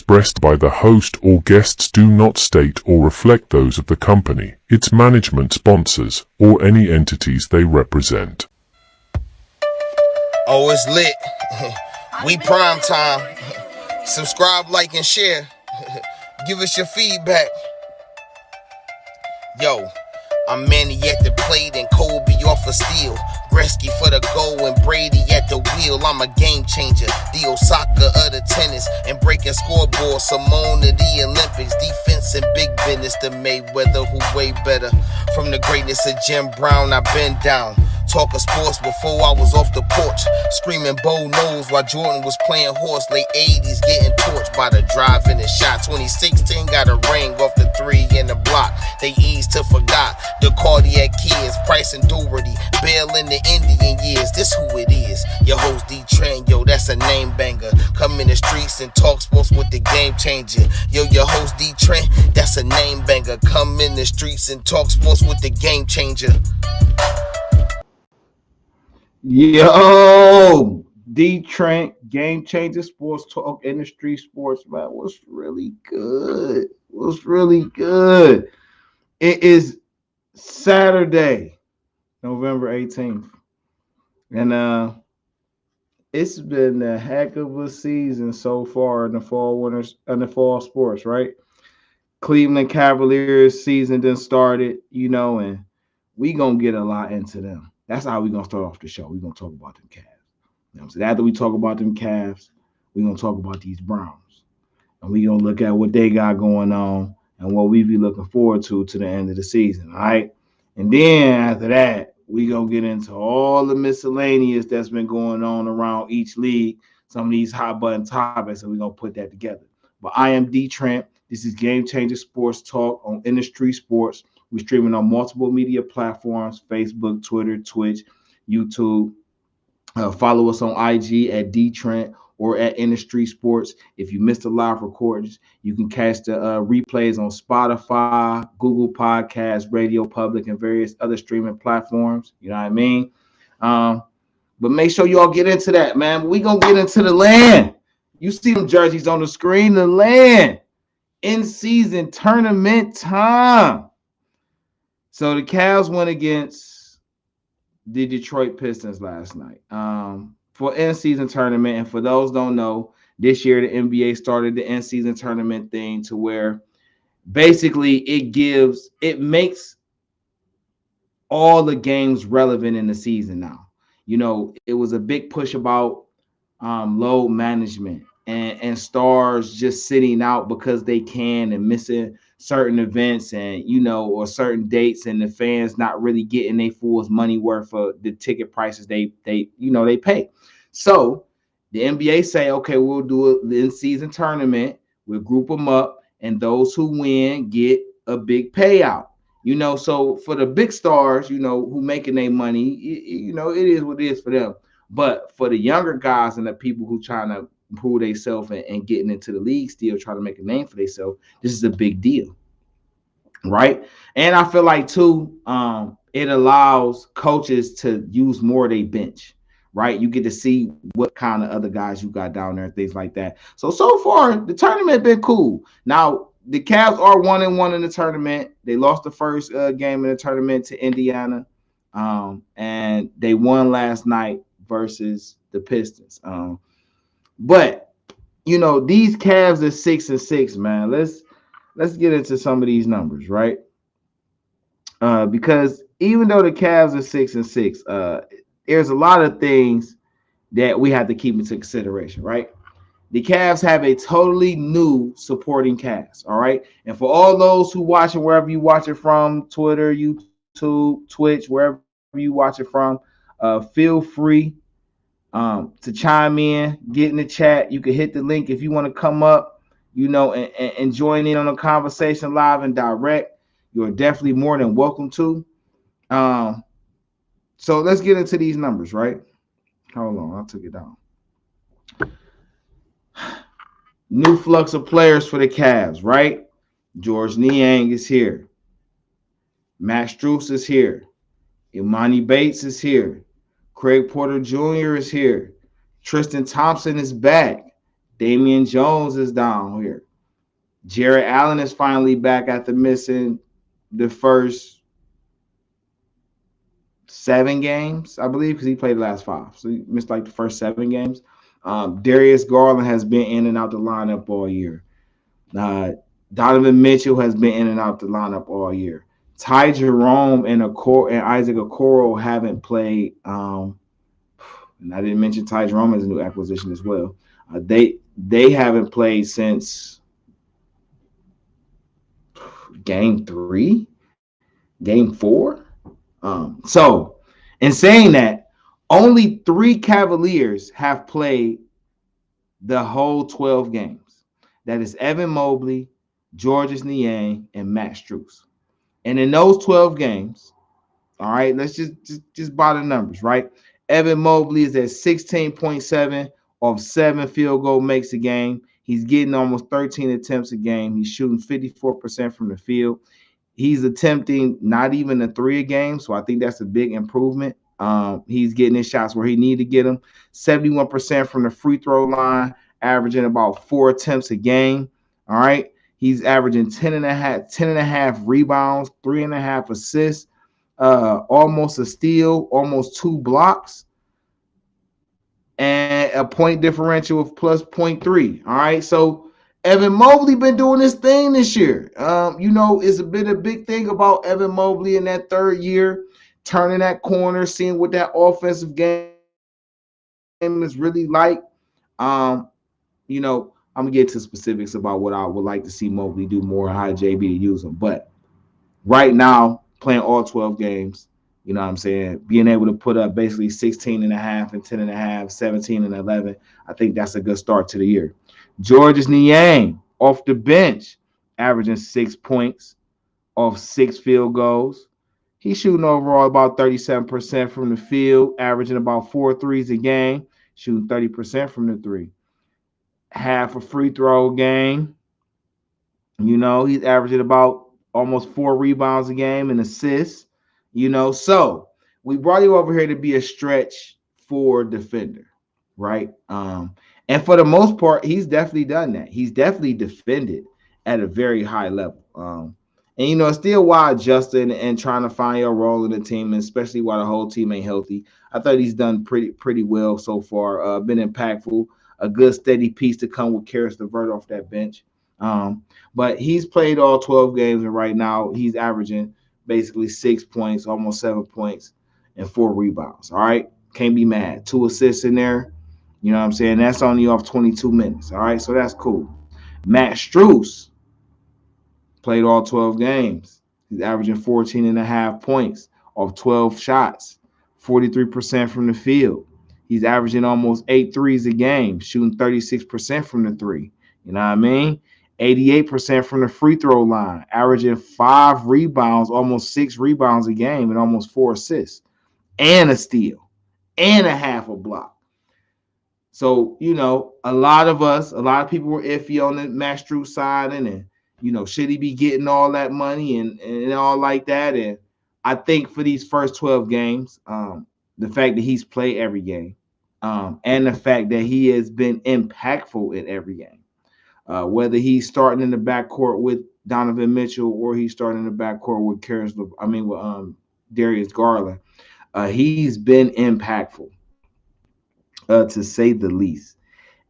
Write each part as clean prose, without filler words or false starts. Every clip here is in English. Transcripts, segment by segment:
expressed by the host or guests do not state or reflect those of the company, its management, sponsors, or any entities they represent. Oh, it's lit. We prime time. Subscribe, like, and share. Give us your feedback. Yo, I'm Manny at the plate and Kobe off of steel. Gretzky for the goal and Brady at the wheel. I'm a game changer, the Osaka of the tennis. And breaking scoreboards, Simone of the Olympics. Defense and big business, the Mayweather who way better. From the greatness of Jim Brown, I've been down. Talking sports before I was off the porch. Screaming Bo knows while Jordan was playing horse. Late 80s getting torched by the drive and the shot. 2016 got a ring off the 3 in the block. They eased to forgot the cardiac kids. Price and Doherty, Bell in the Indian years. This who it is. Your host D-Train, yo, that's a name banger. Come in the streets and talk sports with the game changer. Yo, your host D-Train, that's a name banger. Come in the streets and talk sports with the game changer. Yo, D Trent, Game Changer Sports Talk, Industry Sports, man. What's really good? What's really good? It is Saturday, November 18th. And it's been a heck of a season so far in the fall sports, right? Cleveland Cavaliers season done started, and we gonna get a lot into them. That's how we're going to start off the show. We're going to talk about them Cavs. You know what I'm saying? After we talk about them Cavs, we're going to talk about these Browns. And we're going to look at what they got going on and what we be looking forward to the end of the season, all right? And then after that, we going to get into all the miscellaneous that's been going on around each league, some of these hot button topics, and we're going to put that together. But I am D. Trent. This is Game Changer Sports Talk on Industry Sports. We're streaming on multiple media platforms: Facebook, Twitter, Twitch, YouTube. Follow us on IG at DTrent or at Industry Sports. If you missed the live recordings, you can catch the replays on Spotify, Google Podcasts, Radio Public, and various other streaming platforms. You know what I mean? But make sure y'all get into that, man. We're going to get into the land. You see them jerseys on the screen, the land. In-season tournament time. So the Cavs went against the Detroit Pistons last night for in-season tournament. And for those who don't know, this year the NBA started the in-season tournament thing to where basically it makes all the games relevant in the season now. It was a big push about load management and stars just sitting out because they can and missing certain events and or certain dates, and the fans not really getting their full money worth for the ticket prices they pay. So the NBA say, okay, we'll do an in-season tournament, we'll group them up, and those who win get a big payout. So for the big stars, who making their money, it is what it is for them. But for the younger guys and the people who trying to improve themselves and getting into the league, still trying to make a name for themselves, this is a big deal, right? And I feel like too, it allows coaches to use more of their bench, right? You get to see what kind of other guys you got down there and things like that. So far the tournament been cool. Now the Cavs are 1-1 in the tournament. They lost the first game in the tournament to Indiana, and they won last night versus the Pistons. But these Cavs are 6-6, man. Let's get into some of these numbers, right? Because even though the Cavs are 6-6, there's a lot of things that we have to keep into consideration, right? The Cavs have a totally new supporting cast, all right? And for all those who watch it, wherever you watch it from, Twitter, YouTube, Twitch, wherever you watch it from, feel free to chime in, get in the chat. You can hit the link if you want to come up, and join in on the conversation live and direct. You're definitely more than welcome to. So let's get into these numbers, right? Hold on, I took it down. New flux of players for the Cavs, right? George Niang is here. Max Strus is here. Imani Bates is here. Craig Porter Jr. is here. Tristan Thompson is back. Damian Jones is down here. Jared Allen is finally back after missing the first 7 games, I believe, because he played the last 5. So he missed like the first 7 games. Darius Garland has been in and out the lineup all year. Uh, Donovan Mitchell has been in and out the lineup all year. Ty Jerome and Isaac Okoro haven't played. And I didn't mention Ty Jerome as a new acquisition as well. They haven't played since game 3, game 4. So, in saying that, only 3 Cavaliers have played the whole 12 games. That is Evan Mobley, Georges Niang, and Matt Strus. And in those 12 games, all right, let's just buy the numbers, right? Evan Mobley is at 16.7 off 7 field goal makes a game. He's getting almost 13 attempts a game. He's shooting 54% from the field. He's attempting not even a 3 a game, so I think that's a big improvement. He's getting his shots where he need to get them. 71% from the free throw line, averaging about 4 attempts a game. All right. He's averaging 10 and a half rebounds, 3.5 assists, almost a steal, almost 2 blocks, and a point differential of plus +0.3. All right. So Evan Mobley been doing this thing this year. It's been a big thing about Evan Mobley in that 3rd year, turning that corner, seeing what that offensive game is really like. I'm gonna get to specifics about what I would like to see Mobley do more and how JB to use him. But right now, playing all 12 games, you know what I'm saying, being able to put up basically 16 and a half and 10 and a half, 17 and 11, I think that's a good start to the year. Georges Niang off the bench, averaging 6 points off 6 field goals. He's shooting overall about 37% from the field, averaging about 4 threes a game, shooting 30% from the 3. Half a free throw game. He's averaging about almost 4 rebounds a game and assists. So we brought you over here to be a stretch for defender, right? And for the most part, he's definitely done that. He's definitely defended at a very high level. And it's still while adjusting and trying to find your role in the team, and especially while the whole team ain't healthy. I thought he's done pretty well so far. Been impactful, a good steady piece to come with Karis LeVert off that bench. But he's played all 12 games, and right now he's averaging basically 6 points, almost 7 points, and 4 rebounds. All right, can't be mad. 2 assists in there. You know what I'm saying? That's only off 22 minutes. All right, so that's cool. Matt Strus played all 12 games. He's averaging 14 and a half points off 12 shots, 43% from the field. He's averaging almost 8 threes a game, shooting 36% from the 3. You know what I mean? 88% from the free throw line, averaging 5 rebounds, almost 6 rebounds a game, and almost 4 assists, and a steal, and a half a block. So, a lot of people were iffy on the Matt Strus signing, and should he be getting all that money and all like that? And I think for these first 12 games, the fact that he's played every game, and the fact that he has been impactful in every game, whether he's starting in the backcourt with Donovan Mitchell or he's starting in the backcourt with Darius Garland, he's been impactful, to say the least.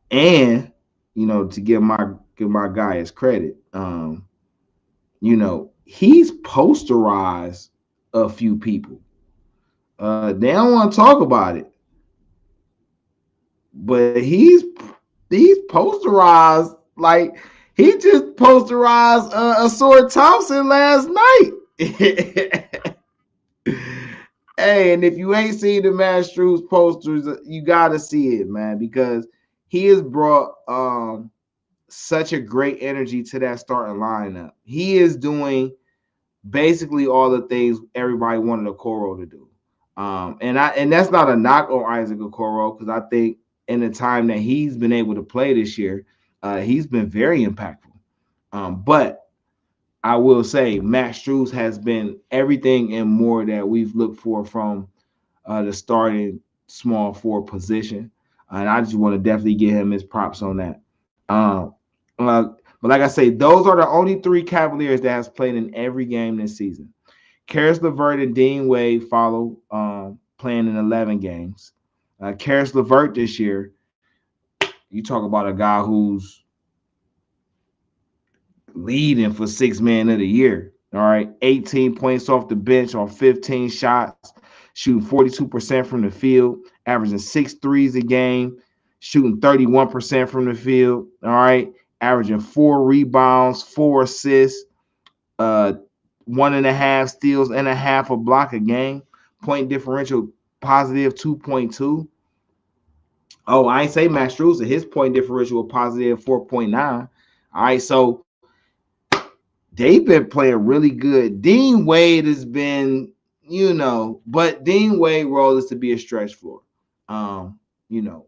And to give my guy his credit, he's posterized a few people. They don't want to talk about it, but he's posterized, like he just posterized Asor Thompson last night. Hey, and if you ain't seen the Matt Strus posters, you gotta see it, man, because he has brought such a great energy to that starting lineup. He is doing basically all the things everybody wanted Okoro to do. And that's not a knock on Isaac Okoro, because I think in the time that he's been able to play this year, he's been very impactful. But I will say Matt Strus has been everything and more that we've looked for from the starting small forward position. And I just want to definitely give him his props on that. Um, but like I say, those are the only three Cavaliers that has played in every game this season. Karis LeVert and Dean Wade follow, playing in 11 games. Karis LeVert this year, you talk about a guy who's leading for six man of the year. All right, 18 points off the bench on 15 shots, shooting 42% from the field, averaging 6 threes a game, shooting 31% from the field. All right, averaging 4 rebounds, 4 assists, uh, 1.5 steals and a half a block a game. Point differential positive 2.2. Oh, I ain't say Max Strus. His point differential positive 4.9. All right, so they've been playing really good. Dean Wade has been, but Dean Wade role is to be a stretch floor. Um, you know,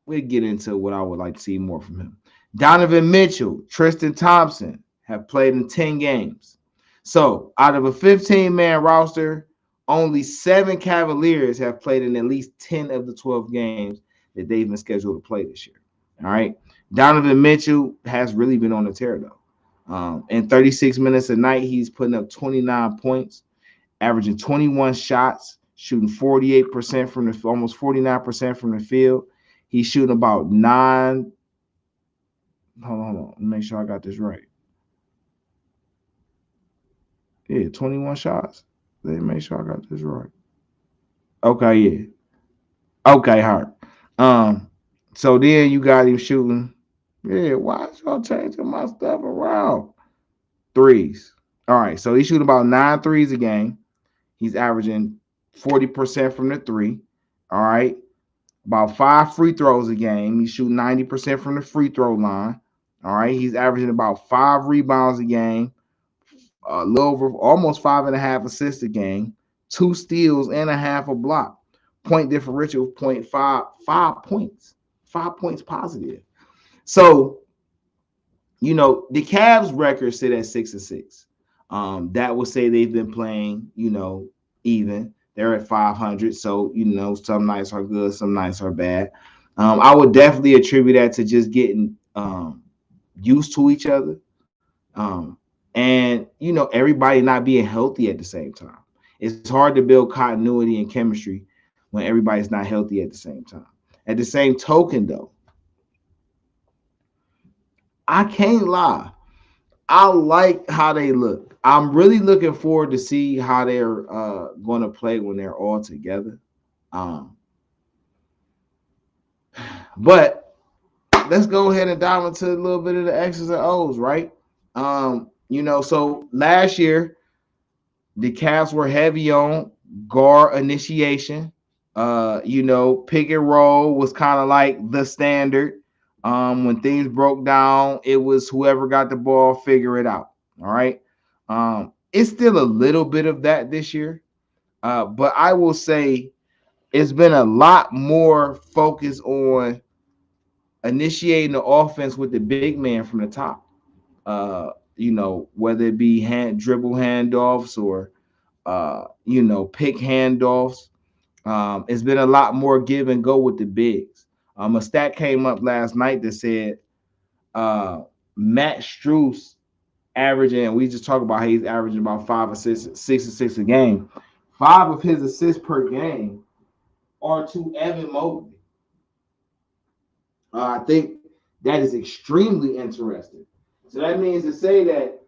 we'll get into what I would like to see more from him. Donovan Mitchell, Tristan Thompson have played in 10 games. So out of a 15-man roster, only 7 Cavaliers have played in at least 10 of the 12 games that they've been scheduled to play this year. All right. Donovan Mitchell has really been on the tear, though. In 36 minutes a night, he's putting up 29 points, averaging 21 shots, shooting 48% from the almost 49% from the field. He's shooting about 9. Hold on. Let me make sure I got this right. Yeah, 21 shots. Let me make sure I got this right. Okay, yeah. Okay, Hart. So then you got him shooting. Yeah, why is y'all changing my stuff around? Threes. All right, so he's shooting about 9 threes a game. He's averaging 40% from the three. All right. About 5 free throws a game. He's shooting 90% from the free throw line. All right. He's averaging about 5 rebounds a game, a little over almost 5.5 assists a game, 2 steals and a half a block. Point differential 0.5, 5 points, 5 points positive. So, the Cavs record sit at 6-6. That will say they've been playing, even. They're at 500. So, some nights are good, some nights are bad. I would definitely attribute that to just getting used to each other. And, everybody not being healthy at the same time. It's hard to build continuity and chemistry when everybody's not healthy at the same time. At the same token, though, I can't lie. I like how they look. I'm really looking forward to see how they're going to play when they're all together. Um, but let's go ahead and dive into a little bit of the X's and O's, right? So last year the Cavs were heavy on guard initiation. Pick and roll was kind of like the standard. When things broke down, it was whoever got the ball, figure it out. All right. It's still a little bit of that this year. But I will say it's been a lot more focus on initiating the offense with the big man from the top. Whether it be dribble handoffs or pick handoffs. It's been a lot more give and go with the bigs. A stat came up last night that said Matt Strus averaging, we just talked about how he's averaging about 5 assists, 6 a game. 5 of his assists per game are to Evan Mobley. I think that is extremely interesting. So that means to say that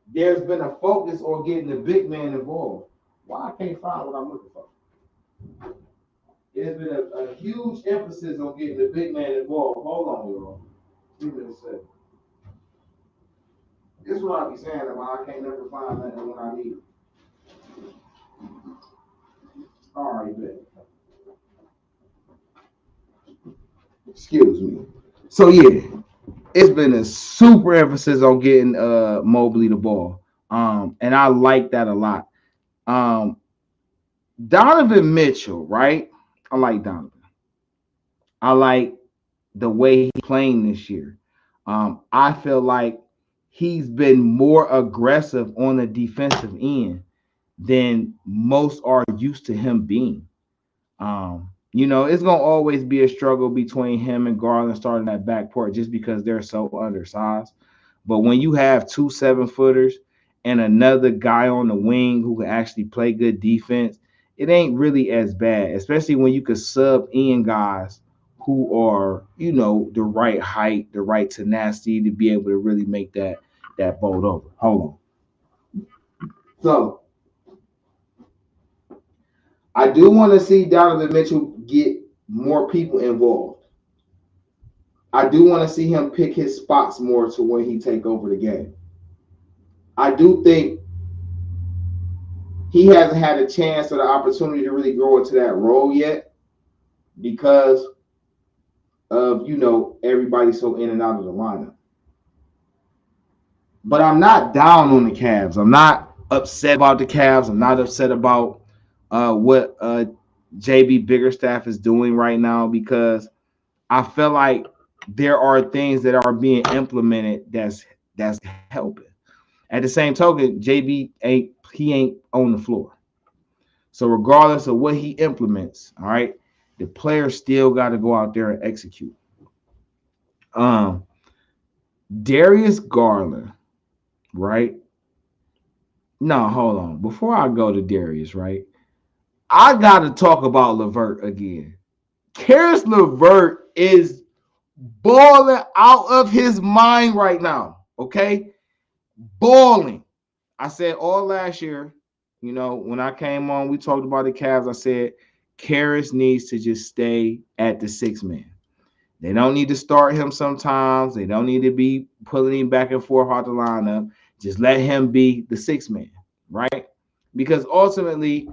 there's been a focus on getting the big man involved. Why I can't find what I'm looking for? There's been a huge emphasis on getting the big man involved. Hold on, y'all. Give me a second. This is what I be saying about I can't never find nothing when I need it. All right, bet. Excuse me. So yeah, it's been a super emphasis on getting Mobley the ball. And I like that a lot. Donovan Mitchell, right? I like Donovan. I like the way he's playing this year. I feel like he's been more aggressive on the defensive end than most are used to him being. It's gonna always be a struggle between him and Garland starting that backcourt just because they're so undersized. But when you have 2 7-footers and another guy on the wing who can actually play good defense, it ain't really as bad, especially when you could sub in guys who are, the right height, the right tenacity to be able to really make that bolt over. Hold on. So I do want to see Donovan Mitchell get more people involved. I do want to see him pick his spots more to when he take over the game. I do think he hasn't had a chance or the opportunity to really grow into that role yet because of, everybody so in and out of the lineup. But I'm not down on the Cavs. I'm not upset about the Cavs. I'm not upset about what JB Biggerstaff is doing right now because I feel like there are things that are being implemented that's helping. At the same token, JB ain't on the floor. So regardless of what he implements, all right, the players still got to go out there and execute. Darius Garland, right? No, hold on. Before I go to Darius, right? I got to talk about LeVert again. Karis LeVert is balling out of his mind right now, okay? Balling. I said all last year, when I came on, we talked about the Cavs. I said Karis needs to just stay at the 6-man. They don't need to start him sometimes. They don't need to be pulling him back and forth out the lineup. Just let him be the 6-man, right? Because ultimately,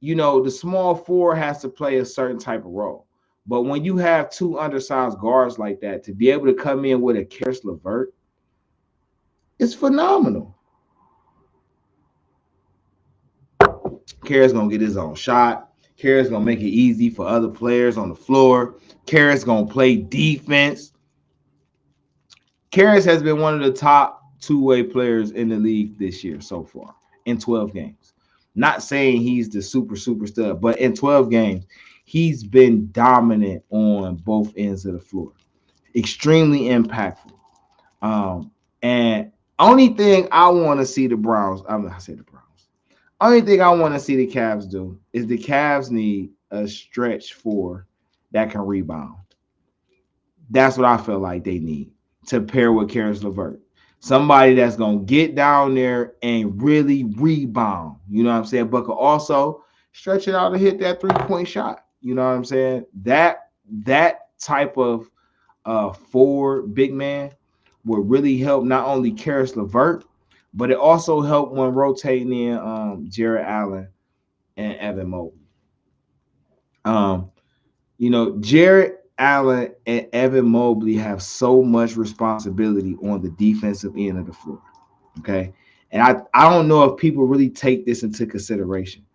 the small forward has to play a certain type of role. But when you have two undersized guards like that, to be able to come in with a Karis LeVert, it's phenomenal. Karis gonna get his own shot. Karis gonna make it easy for other players on the floor. Karis gonna play defense. Karis has been one of the top two-way players in the league this year so far in 12 games. Not saying he's the super stud, but in 12 games, he's been dominant on both ends of the floor. Extremely impactful. And only thing I want to see the Browns, I'm not say the Browns. Only thing I want to see the Cavs do is the Cavs need a stretch four that can rebound. That's what I feel like they need to pair with Karis LeVert. Somebody that's going to get down there and really rebound. You know what I'm saying? But could also stretch it out and hit that three-point shot. You know what I'm saying? That type of forward big man would really help not only Karis LeVert, but it also helped when rotating in Jarrett Allen and Evan Mobley. Jarrett Allen and Evan Mobley have so much responsibility on the defensive end of the floor. Okay. And I don't know if people really take this into consideration.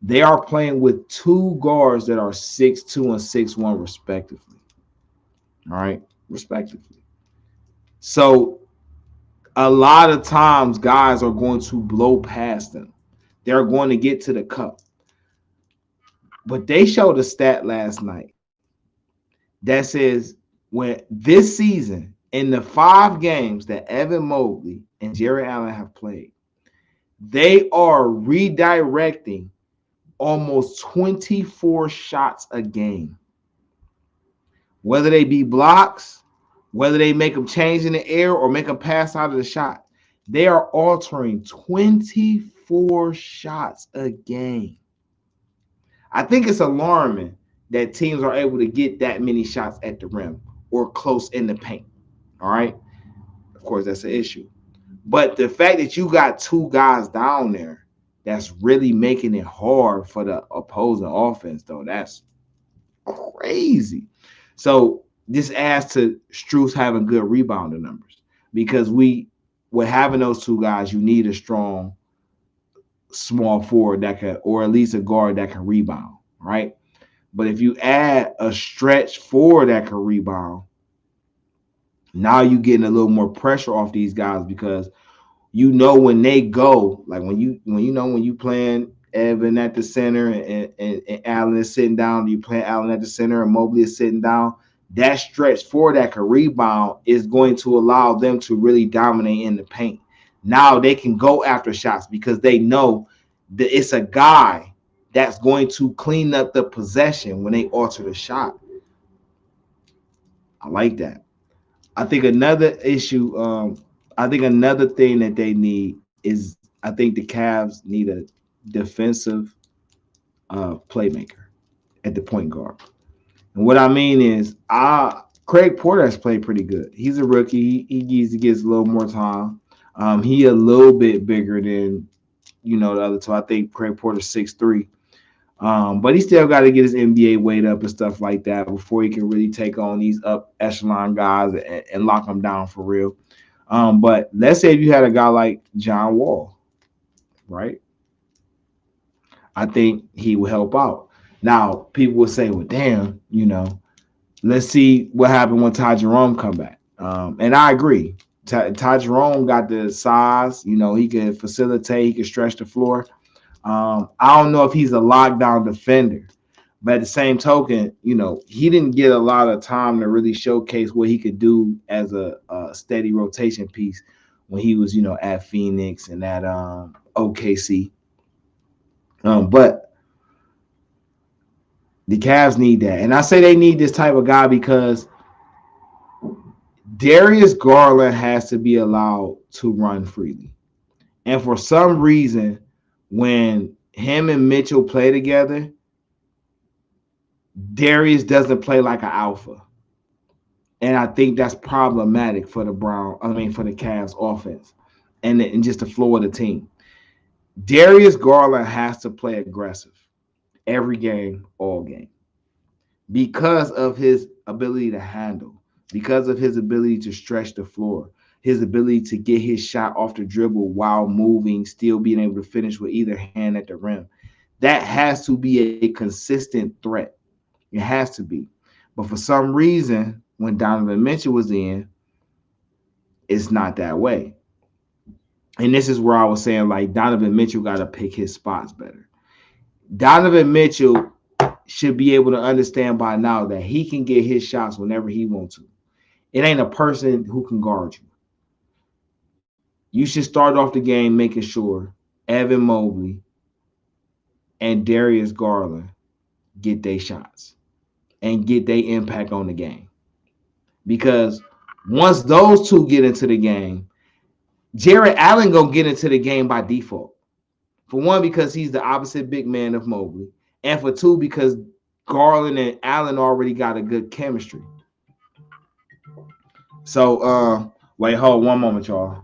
They are playing with two guards that are 6'2" and 6'1", respectively. All right. Respectively. So a lot of times guys are going to blow past them. They're going to get to the cup. But they showed a stat last night that says when this season, in the 5 games that Evan Mobley and Jarrett Allen have played, they are redirecting almost 24 shots a game. Whether they be blocks, whether they make them change in the air or make them pass out of the shot, they are altering 24 shots a game. I think it's alarming that teams are able to get that many shots at the rim or close in the paint. All right. Of course, that's an issue. But the fact that you got two guys down there that's really making it hard for the opposing offense, though, that's crazy. So this adds to Strus having good rebounding numbers because with having those two guys, you need a strong small forward that can, or at least a guard that can rebound, right? But if you add a stretch forward that can rebound, now you're getting a little more pressure off these guys because when they go, like when you playing Evan at the center and Allen is sitting down. You play Allen at the center and Mobley is sitting down. That stretch four that can rebound is going to allow them to really dominate in the paint. Now they can go after shots because they know that it's a guy that's going to clean up the possession when they alter the shot. I like that. I think another issue, I think another thing that they need is I think the Cavs need a defensive playmaker at the point guard. And what I mean is, Craig Porter has played pretty good. He's a rookie. He needs to get a little more time. He a little bit bigger than the other two. I think Craig Porter's 6'3". But he still got to get his NBA weight up and stuff like that before he can really take on these up echelon guys and lock them down for real. But let's say if you had a guy like John Wall, right? I think he will help out. Now, people will say, well, damn, let's see what happened when Ty Jerome come back. And I agree. Ty Jerome got the size. He can facilitate. He can stretch the floor. I don't know if he's a lockdown defender. But at the same token, he didn't get a lot of time to really showcase what he could do as a steady rotation piece when he was, at Phoenix and at OKC. But the Cavs need that. And I say they need this type of guy because Darius Garland has to be allowed to run freely. And for some reason, when him and Mitchell play together, Darius doesn't play like an alpha. And I think that's problematic for the Cavs offense and just the flow of the team. Darius Garland has to play aggressive every game, all game, because of his ability to handle, because of his ability to stretch the floor, his ability to get his shot off the dribble while moving, still being able to finish with either hand at the rim. That has to be a consistent threat. It has to be. But for some reason, when Donovan Mitchell was in, it's not that way. And this is where I was saying, like, Donovan Mitchell got to pick his spots better. Donovan Mitchell should be able to understand by now that he can get his shots whenever he wants to. It ain't a person who can guard you. You should start off the game making sure Evan Mobley and Darius Garland get their shots and get their impact on the game. Because once those two get into the game, Jared Allen gonna get into the game by default. For one, because he's the opposite big man of Mobley. And for two, because Garland and Allen already got a good chemistry. So, wait, hold one moment, y'all.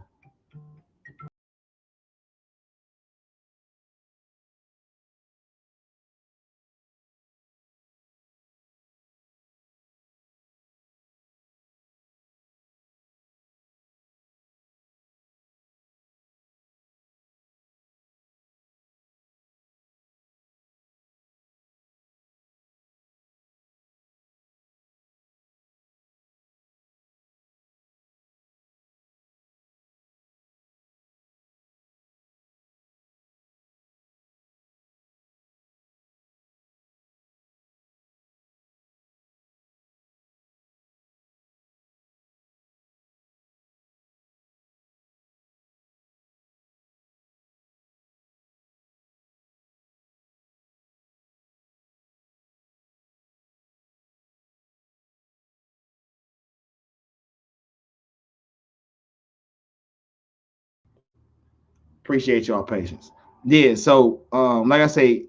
Appreciate y'all patience. Yeah, so like I say,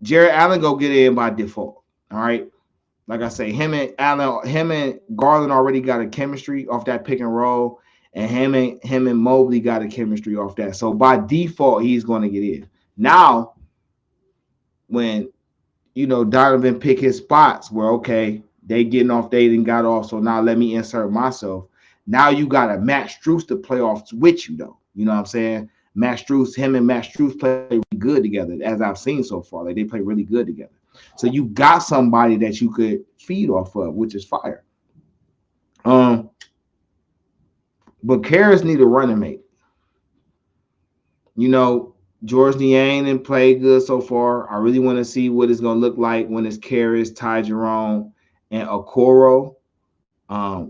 Jared Allen go get in by default. All right. Like I say, him and Garland already got a chemistry off that pick and roll, and him and Mobley got a chemistry off that. So by default, he's going to get in. Now, when Donovan pick his spots where okay, they getting off, they didn't got off, so now let me insert myself. Now you got a Matt Strus to play off with you though. You know what I'm saying? Him and Matt Strus play really good together, as I've seen so far. Like they play really good together. So you got somebody that you could feed off of, which is fire. But Karras need a running mate. George Niang didn't play good so far. I really want to see what it's gonna look like when it's Karras, Ty Jerome, and Okoro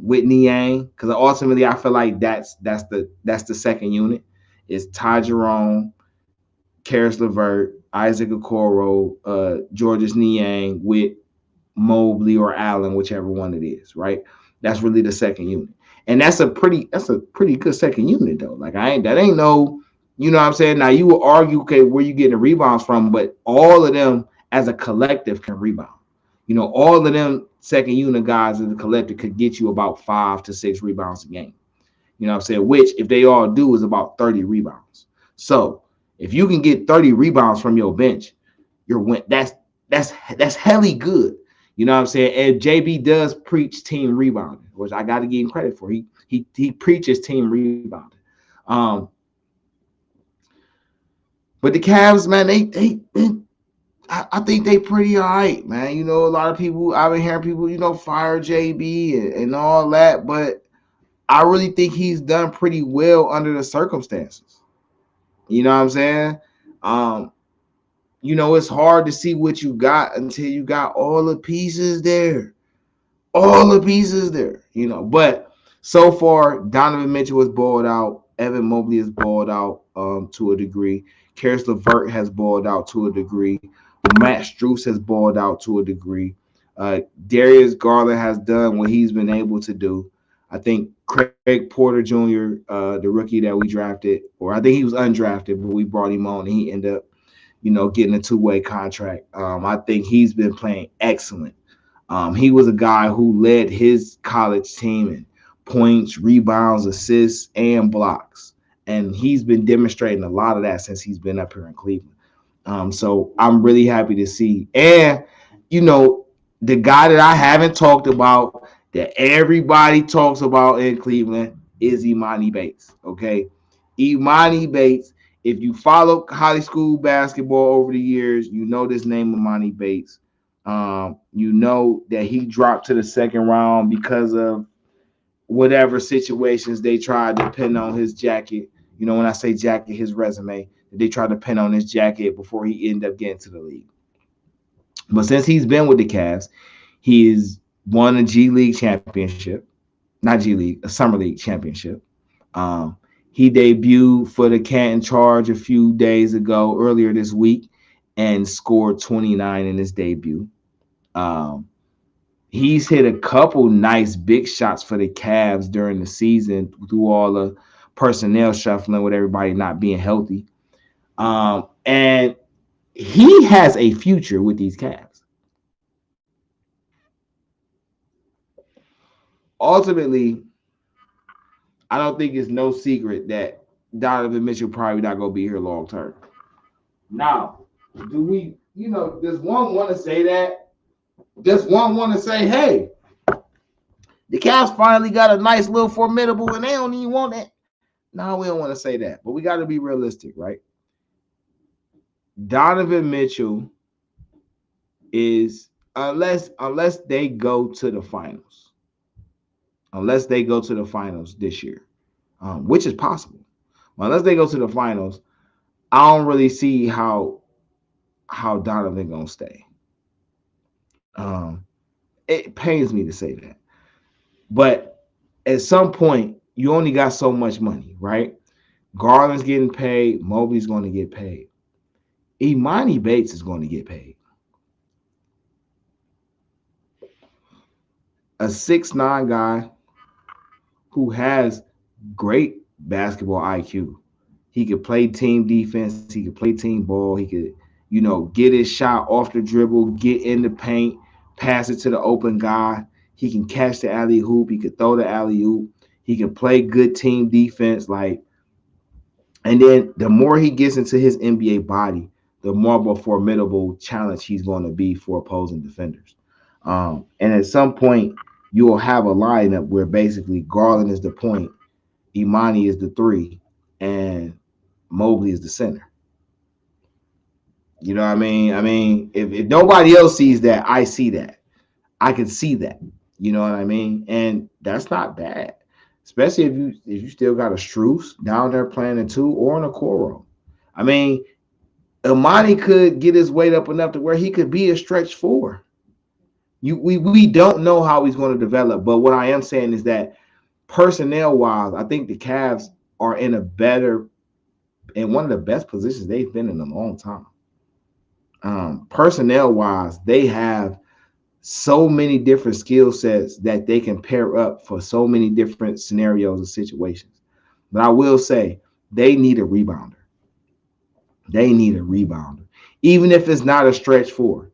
with Niang. Because ultimately, I feel like that's the second unit. It's Ty Jerome, Karis LeVert, Isaac Okoro, Georges Niang with Mobley or Allen, whichever one it is, right? That's really the second unit. And that's a pretty good second unit though. Like that ain't no, you know what I'm saying? Now you will argue, okay, where you getting the rebounds from, but all of them as a collective can rebound. All of them second unit guys as a collective could get you about 5 to 6 rebounds a game. You know what I'm saying? Which, if they all do, is about 30 rebounds. So if you can get 30 rebounds from your bench, you're win. That's helly good. You know what I'm saying? And JB does preach team rebounding, which I got to give him credit for. He preaches team rebounding. Um, but the Cavs, man, I think they pretty all right, man. A lot of people I've been hearing people, fire JB and all that, but I really think he's done pretty well under the circumstances. You know what I'm saying? Um, it's hard to see what you got until you got all the pieces there. All the pieces there, But so far, Donovan Mitchell was balled out. Evan Mobley is balled out to a degree. Karis LeVert has balled out to a degree. Matt Strus has balled out to a degree. Darius Garland has done what he's been able to do. I think Craig Porter Jr., the rookie that we drafted, or I think he was undrafted, but we brought him on and he ended up, getting a two-way contract. I think he's been playing excellent. He was a guy who led his college team in points, rebounds, assists, and blocks. And he's been demonstrating a lot of that since he's been up here in Cleveland. So I'm really happy to see. And, the guy that I haven't talked about that everybody talks about in Cleveland is Imani Bates. Okay. Imani Bates, if you follow high school basketball over the years, you know this name, Imani Bates. You know that he dropped to the second round because of whatever situations they tried to pin on his jacket. When I say jacket, his resume, they tried to pin on his jacket before he ended up getting to the league. But since he's been with the Cavs, he's won a G League championship, not G League, a Summer League championship. He debuted for the Canton Charge a few days ago, earlier this week, and scored 29 in his debut. He's hit a couple nice big shots for the Cavs during the season through all the personnel shuffling with everybody not being healthy. And he has a future with these Cavs. Ultimately, I don't think it's no secret that Donovan Mitchell probably not going to be here long term. Now, do we, does one want to say that? Does one want to say, hey, the Cavs finally got a nice little formidable and they don't even want it? No, we don't want to say that. But we got to be realistic, right? Donovan Mitchell is, unless they go to the finals, this year, which is possible. Unless they go to the finals, I don't really see how Donovan gonna stay. It pains me to say that, but at some point, you only got so much money, right? Garland's getting paid. Mobley's going to get paid. Imani Bates is going to get paid. A 6'9" guy who has great basketball IQ. He could play team defense. He could play team ball. He could, get his shot off the dribble, get in the paint, pass it to the open guy. He can catch the alley hoop. He could throw the alley oop. He can play good team defense. And then the more he gets into his NBA body, the more of a formidable challenge he's going to be for opposing defenders. And at some point, you will have a lineup where basically Garland is the point, Imani is the 3, and Mobley is the center. You know what I mean? I mean, if nobody else sees that, I see that. I can see that. You know what I mean? And that's not bad, especially if you still got a Strus down there playing a 2 or an Okoro. I mean, Imani could get his weight up enough to where he could be a stretch four. We don't know how he's going to develop, but what I am saying is that personnel wise, I think the Cavs are in one of the best positions they've been in a long time. Personnel wise, they have so many different skill sets that they can pair up for so many different scenarios and situations. But I will say they need a rebounder. They need a rebounder. Even if it's not a stretch four,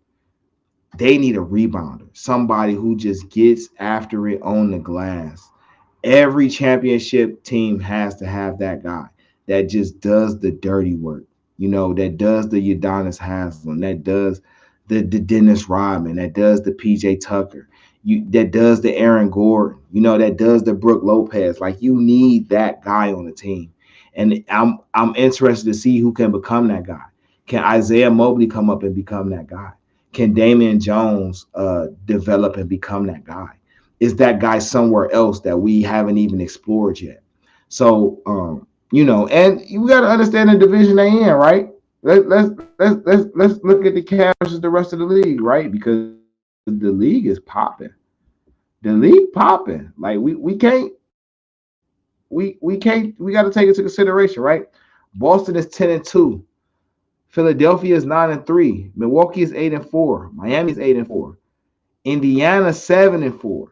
they need a rebounder. Somebody who just gets after it on the glass. Every championship team has to have that guy that just does the dirty work. That does the Udonis Haslem, that does the Dennis Rodman, that does the PJ Tucker, that does the Aaron Gordon, that does the Brooke Lopez. Like you need that guy on the team. And I'm interested to see who can become that guy. Can Isaiah Mobley come up and become that guy? Can Damian Jones develop and become that guy? Is that guy somewhere else that we haven't even explored yet? So, and you got to understand the division they in, right? Let's look at the Cavs versus the rest of the league, right? Because the league is popping. The league popping. Like we got to take into consideration, right? Boston is 10-2. Philadelphia is 9-3. Milwaukee is 8-4. Miami is 8-4. Indiana 7-4.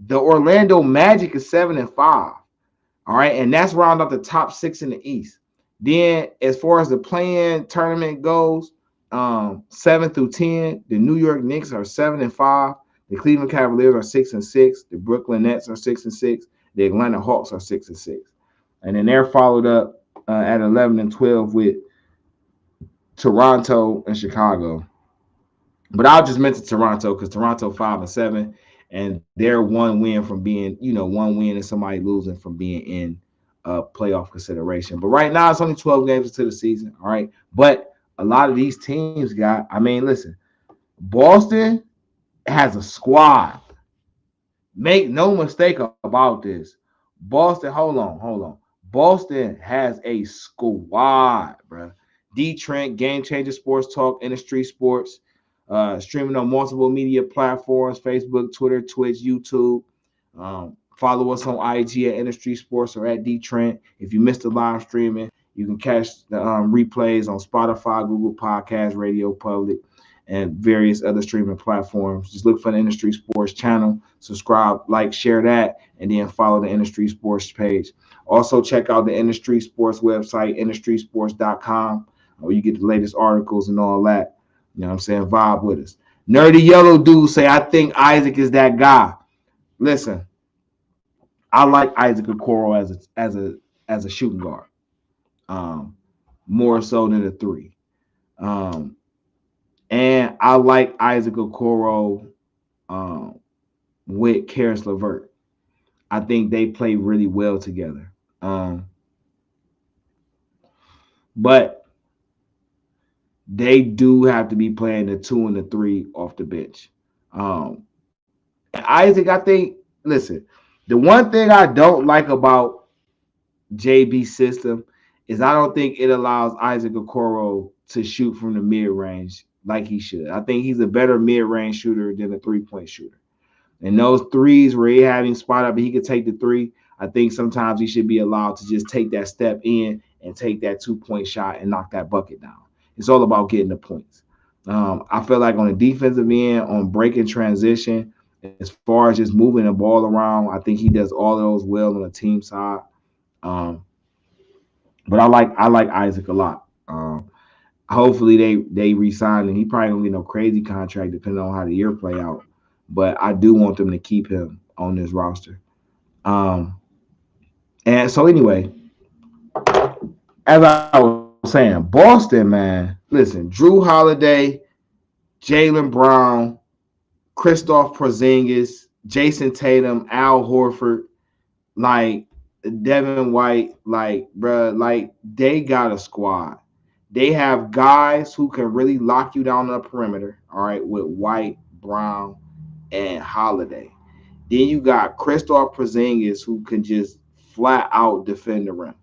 The Orlando Magic is 7-5. All right, and that's round up the top six in the East. Then, as far as the play-in tournament goes, 7 through 10, the New York Knicks are 7-5. The Cleveland Cavaliers are 6-6. The Brooklyn Nets are 6-6. The Atlanta Hawks are 6-6. And then they're followed up at 11-12 with Toronto and Chicago. But I'll just mention Toronto because Toronto 5-7, and they're one win from being, one win and somebody losing from being in playoff consideration. But right now it's only 12 games into the season. All right. But a lot of these teams listen, Boston has a squad. Make no mistake about this. Boston, hold on. Boston has a squad, bro. D Trent, Game Changer Sports Talk, Industry Sports, streaming on multiple media platforms: Facebook, Twitter, Twitch, YouTube. Follow us on IG at Industry Sports or at D Trent. If you missed the live streaming, you can catch the replays on Spotify, Google Podcasts, Radio Public, and various other streaming platforms. Just look for the Industry Sports channel, subscribe, like, share that, and then follow the Industry Sports page. Also, check out the Industry Sports website, industrysports.com, where you get the latest articles and all that. You know what I'm saying? Vibe with us. Nerdy Yellow Dude say, I think Isaac is that guy. Listen, I like Isaac Okoro as a shooting guard, more so than a three. And I like Isaac Okoro with Karis LeVert. I think they play really well together. But they do have to be playing the 2 and the 3 off the bench. Isaac, I think, listen, the one thing I don't like about JB's system is I don't think it allows Isaac Okoro to shoot from the mid-range like he should. I think he's a better mid-range shooter than a three-point shooter. And those threes where he had him spot up and he could take the three, I think sometimes he should be allowed to just take that step in and take that 2-point shot and knock that bucket down. It's all about getting the points. I feel like on the defensive end, on breaking transition, as far as just moving the ball around, I think he does all of those well on the team side. But I like Isaac a lot. Hopefully they re-sign him. He probably gonna get no crazy contract depending on how the year play out. But I do want them to keep him on this roster. And so anyway, as I was saying, Boston, man, listen, Drew Holiday, Jaylen Brown, Kristaps Porzingis, Jason Tatum, Al Horford, like Devin White, like, bruh, like they got a squad. They have guys who can really lock you down on the perimeter, all right, with White, Brown, and Holiday. Then you got Kristaps Porzingis who can just flat out defend the rim,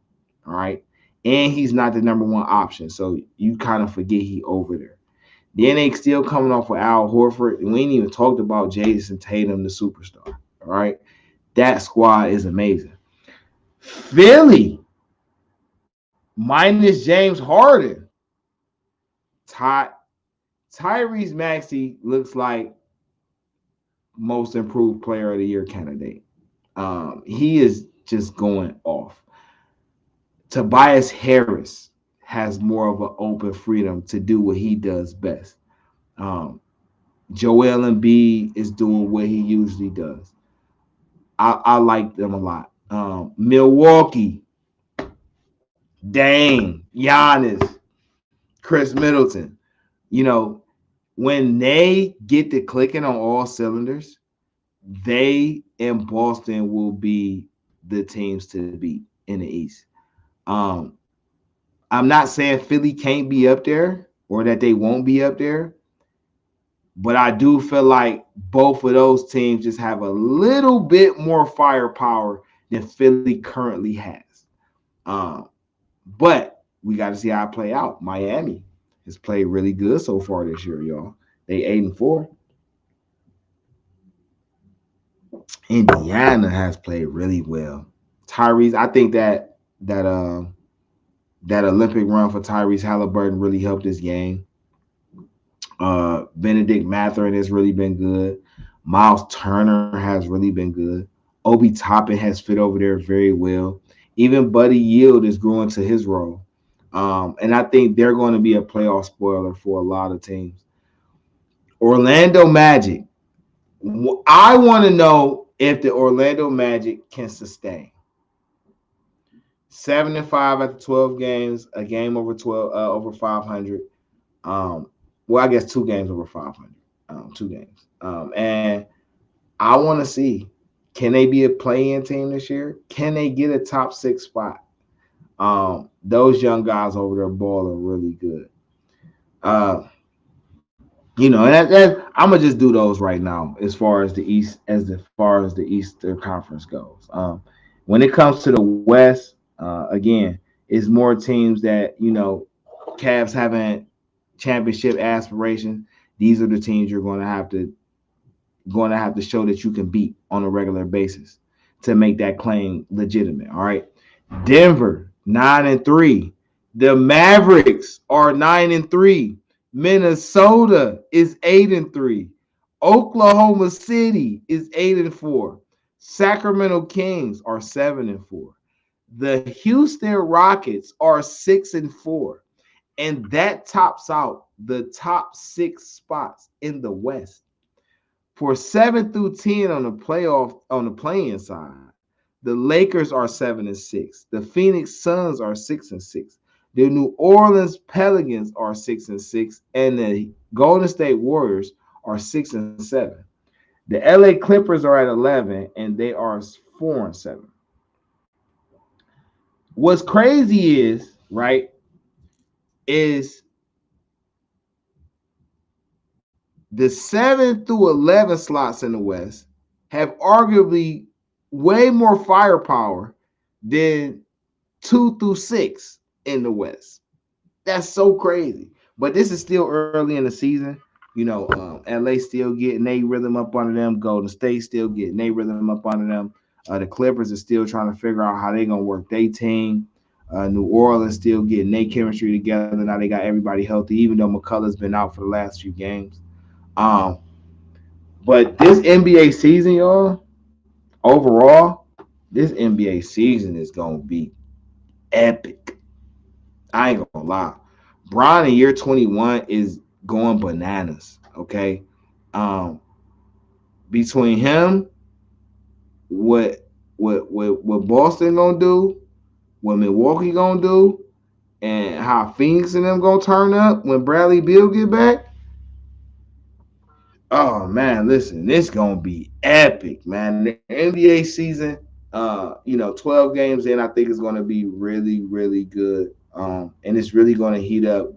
all right. and he's not the number one option. So you kind of forget he over there. Then they still coming off with Al Horford, and we ain't even talked about Jason Tatum, the superstar. All right, that squad is amazing. Philly minus James Harden. Ty- Tyrese Maxey looks like most improved player of the year candidate. He is just going off. Tobias Harris has more of an open freedom to do what he does best. Um, Joel Embiid is doing what he usually does. I like them a lot. Milwaukee, Dame, Giannis, Chris Middleton. You know, when they get to clicking on all cylinders, they and Boston will be the teams to beat in the East. Um, I'm not saying Philly can't be up there or that they won't be up there, but I do feel like both of those teams just have a little bit more firepower than Philly currently has. Um, but we got to see how it play out. Miami has played really good so far this year, y'all. They 8-4. Indiana has played really well. Tyrese, I think that Olympic run for Tyrese Halliburton really helped this game. Benedict Mathurin has really been good. Miles Turner has really been good. Obi Toppin has fit over there very well. Even Buddy Yield is growing to his role. And I think they're going to be a playoff spoiler for a lot of teams. Orlando Magic. I want to know if the Orlando Magic can sustain 7-5 after 12 games, a game over 12 over 500. Well, I guess 2 games over 500. 2 games. And I want to see, can they be a play-in team this year? Can they get a top 6 spot? Those young guys over there ball are really good. Uh, and I'm gonna just do those right now as far as the East, far as the Eastern Conference goes. When it comes to the West, again, it's more teams that Cavs haven't championship aspirations. These are the teams you're going to have to show that you can beat on a regular basis to make that claim legitimate. All right, Denver 9-3. The Mavericks are 9-3. Minnesota is 8-3. Oklahoma City is 8-4. Sacramento Kings are 7-4. The Houston Rockets are 6-4. And that tops out the top 6 spots in the West. For 7 through 10 on the playing side, the Lakers are 7-6. The Phoenix Suns are 6-6. The New Orleans Pelicans are 6-6, and the Golden State Warriors are 6-7. The LA Clippers are at 11, and they are 4-7. What's crazy is, right, is the 7 through 11 slots in the West have arguably way more firepower than 2 through 6 in the West. That's so crazy. But this is still early in the season. LA still getting their rhythm up under them. Golden State still getting their rhythm up under them. The Clippers are still trying to figure out how they're going to work their team. New Orleans still getting their chemistry together. Now they got everybody healthy, even though McCullough's been out for the last few games. But this NBA season, y'all, overall, this NBA season is going to be epic. I ain't gonna lie. Bron in year 21 is going bananas. Okay. Um, Between him, what Boston gonna do, what Milwaukee gonna do, and how Phoenix and them gonna turn up when Bradley Beal get back. Oh man, listen, this gonna be epic, man. The NBA season, 12 games in, I think is gonna be really, really good. And it's really gonna heat up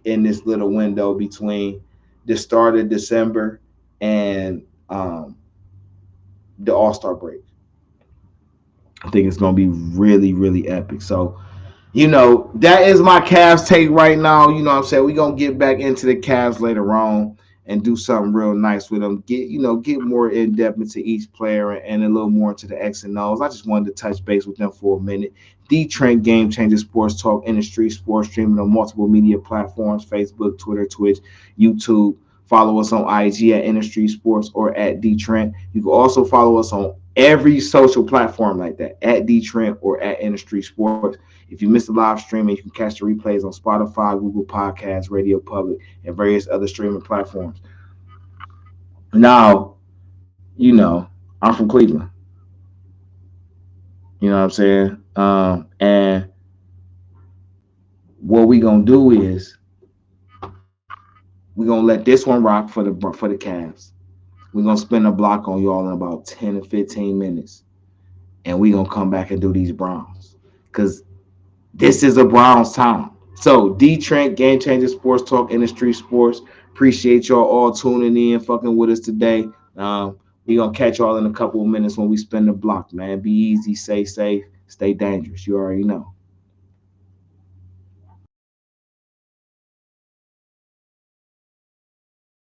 in this little window between the start of December and the All Star break. I think it's gonna be really, really epic. So That is my Cavs take right now. You know what I'm saying? We're gonna get back into the Cavs later on and do something real nice with them. Get more in depth into each player and a little more into the X and O's. I just wanted to touch base with them for a minute. D Trent Game Changer Sports Talk Industry Sports streaming on multiple media platforms: Facebook, Twitter, Twitch, YouTube. Follow us on IG at Industry Sports or at D Trent. You can also follow us on every social platform like that at D Trent or at Industry Sports. If you missed the live streaming, you can catch the replays on Spotify, Google Podcasts, Radio Public, and various other streaming platforms. Now, I'm from Cleveland. You know what I'm saying? And what we gonna do is we're gonna let this one rock for the Cavs. We're gonna spin a block on y'all in about 10 to 15 minutes. And we're gonna come back and do these Browns. Because this is a Browns time. So D Trent, Game Changer Sports Talk, Industry Sports. Appreciate y'all all tuning in, fucking with us today. We gonna catch y'all in a couple of minutes when we spin the block, man. Be easy, stay safe, stay dangerous. You already know.